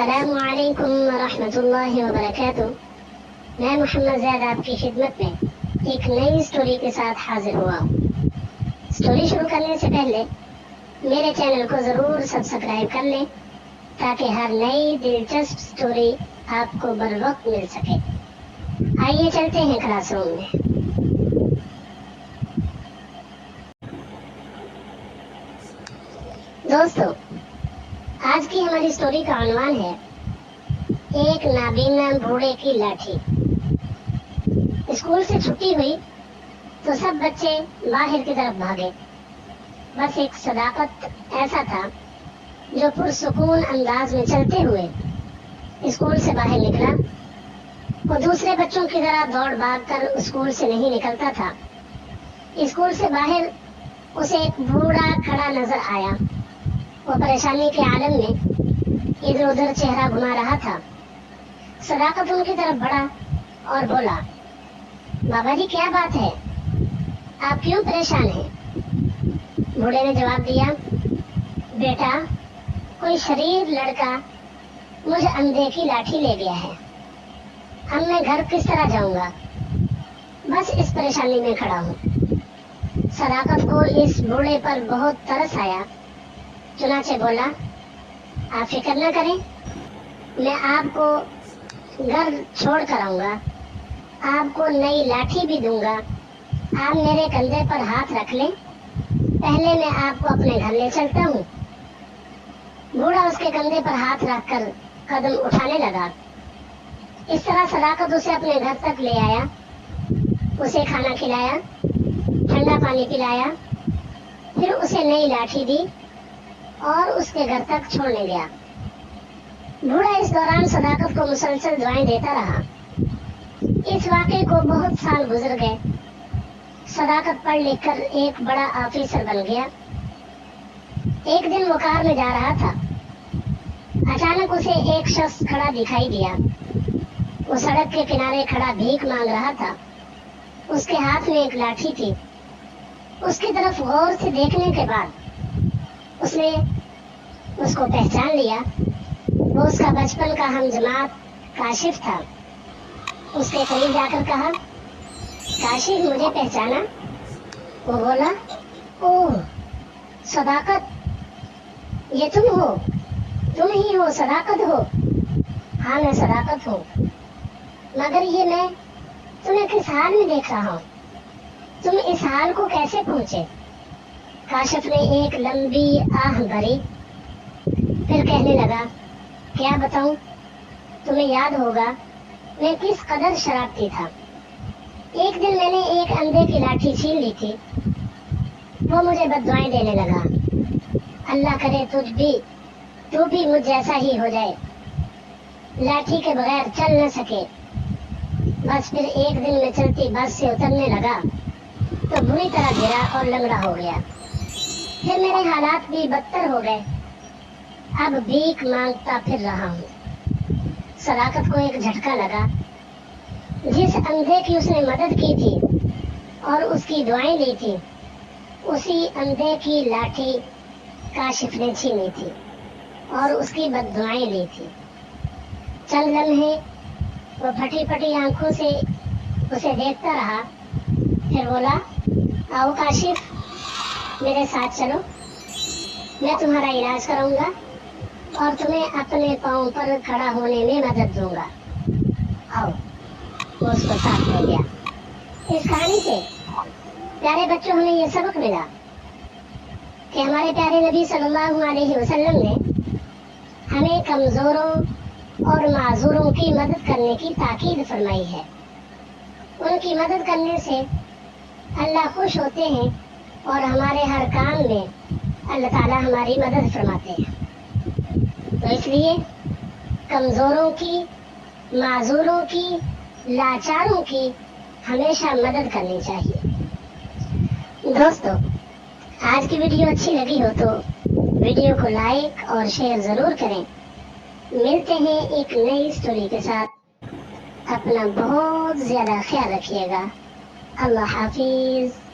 السلام علیکم ورحمۃ اللہ وبرکاتہ۔ میں محمد زید آپ کی خدمت میں ایک نئی سٹوری کے ساتھ حاضر ہوا ہوں۔ سٹوری شروع کرنے سے پہلے میرے چینل کو ضرور سبسکرائب کر لیں تاکہ ہر نئی دلچسپ سٹوری آپ کو بر وقت مل سکے۔ آئیے چلتے ہیں کلاس روم میں۔ دوستو، آج کی ہماری سٹوری کا عنوان ہے ایک نابینا بوڑھے کی لاٹھی۔ اسکول سے چھٹی ہوئی تو سب بچے باہر کی طرف بھاگے۔ بس ایک صداقت ایسا تھا جو پرسکون انداز میں چلتے ہوئے اسکول سے باہر نکلا۔ وہ دوسرے بچوں کی طرح دوڑ بھاگ کر اسکول سے نہیں نکلتا تھا۔ اسکول سے باہر اسے ایک بوڑھا کھڑا نظر آیا۔ وہ پریشانی کے عالم میں ادھر ادھر چہرہ گھما رہا تھا۔ صداقت ان کی طرف بڑھا اور بولا، بابا جی کیا بات ہے، آپ کیوں پریشان ہیں؟ بوڑھے نے جواب دیا، بیٹا کوئی شریر لڑکا مجھ اندھے کی لاٹھی لے گیا ہے، اب میں گھر کس طرح جاؤں گا؟ بس اس پریشانی میں کھڑا ہوں۔ صداقت کو اس بوڑھے پر بہت ترس آیا، چنانچہ بولا، آپ فکر نہ کریں، میں آپ کو گھر چھوڑ کر آؤں گا، آپ کو نئی لاٹھی بھی دوں گا، آپ میرے کندھے پر ہاتھ رکھ لیں، پہلے میں آپ کو اپنے گھر لے چلتا ہوں۔ بوڑھا اس کے کندھے پر ہاتھ رکھ کر قدم اٹھانے لگا۔ اس طرح صداقت اسے اپنے گھر تک لے آیا، اسے کھانا کھلایا، ٹھنڈا پانی پلایا، پھر اسے نئی لاٹھی دی اور اس کے گھر تک چھوڑنے گیا۔ بوڑھا اس دوران صداقت کو مسلسل دعائیں دیتا رہا۔ اس واقعے کو بہت سال گزر گئے۔ صداقت پڑھ لکھ کر ایک بڑا آفیسر بن گیا۔ ایک دن وہ کار میں جا رہا تھا، اچانک اسے ایک شخص کھڑا دکھائی دیا۔ وہ سڑک کے کنارے کھڑا بھیک مانگ رہا تھا۔ اس کے ہاتھ میں ایک لاٹھی تھی۔ اس کی طرف غور سے دیکھنے کے بعد اس نے اس کو پہچان لیا۔ وہ اس کا بچپن کا ہم جماعت کاشف تھا۔ اس کے قریب جا کر کہا، کاشف مجھے پہچانا؟ وہ بولا، اوہ صداقت، یہ تم ہو، تم ہی ہو، صداقت ہو؟ ہاں میں صداقت ہوں، مگر یہ میں تمہیں کس حال میں دیکھ رہا ہوں، تم اس حال کو کیسے پہنچے؟ کاشف نے ایک لمبی آہ بھری، پھر کہنے لگا، کیا بتاؤں، تمہیں یاد ہوگا میں کس قدر شرارتی تھا۔ ایک دن میں نے ایک اندھے کی لاٹھی چھین لی تھی، وہ مجھے بددعائیں دینے لگا، اللہ کرے تو بھی مجھ جیسا ہی ہو جائے، لاٹھی کے بغیر چل نہ سکے۔ بس پھر ایک دن میں چلتی بس سے اترنے لگا تو بری طرح گرا اور لنگڑا ہو گیا۔ پھر میرے حالات بھی بدتر ہو گئے، اب بھیک مانگتا پھر رہا ہوں۔ صداقت کو ایک جھٹکا لگا۔ جس اندھے کی اس نے مدد کی تھی اور اس کی دعائیں لی تھی، اسی اندھے کی لاٹھی کاشف نے چھینی تھی اور اس کی بددعائیں لی تھی۔ چند لمحے وہ پھٹی پھٹی آنکھوں سے اسے دیکھتا رہا، پھر بولا، آؤ کاشف، میرے ساتھ چلو، میں تمہارا علاج کراؤں گا اور تمہیں اپنے پاؤں پر کھڑا ہونے میں مدد دوں گا، آؤ۔ وہ اس کو ساتھ لے گیا۔ اس کہانی سے پیارے بچوں ہمیں یہ سبق ملا کہ ہمارے پیارے نبی صلی اللہ علیہ وسلم نے ہمیں کمزوروں اور معذوروں کی مدد کرنے کی تاکید فرمائی ہے۔ ان کی مدد کرنے سے اللہ خوش ہوتے ہیں اور ہمارے ہر کام میں اللہ تعالیٰ ہماری مدد فرماتے ہیں۔ تو اس لیے کمزوروں کی، معذوروں کی، لاچاروں کی ہمیشہ مدد کرنی چاہیے۔ دوستو، آج کی ویڈیو اچھی لگی ہو تو ویڈیو کو لائک اور شیئر ضرور کریں۔ ملتے ہیں ایک نئی سٹوری کے ساتھ۔ اپنا بہت زیادہ خیال رکھیے گا۔ اللہ حافظ۔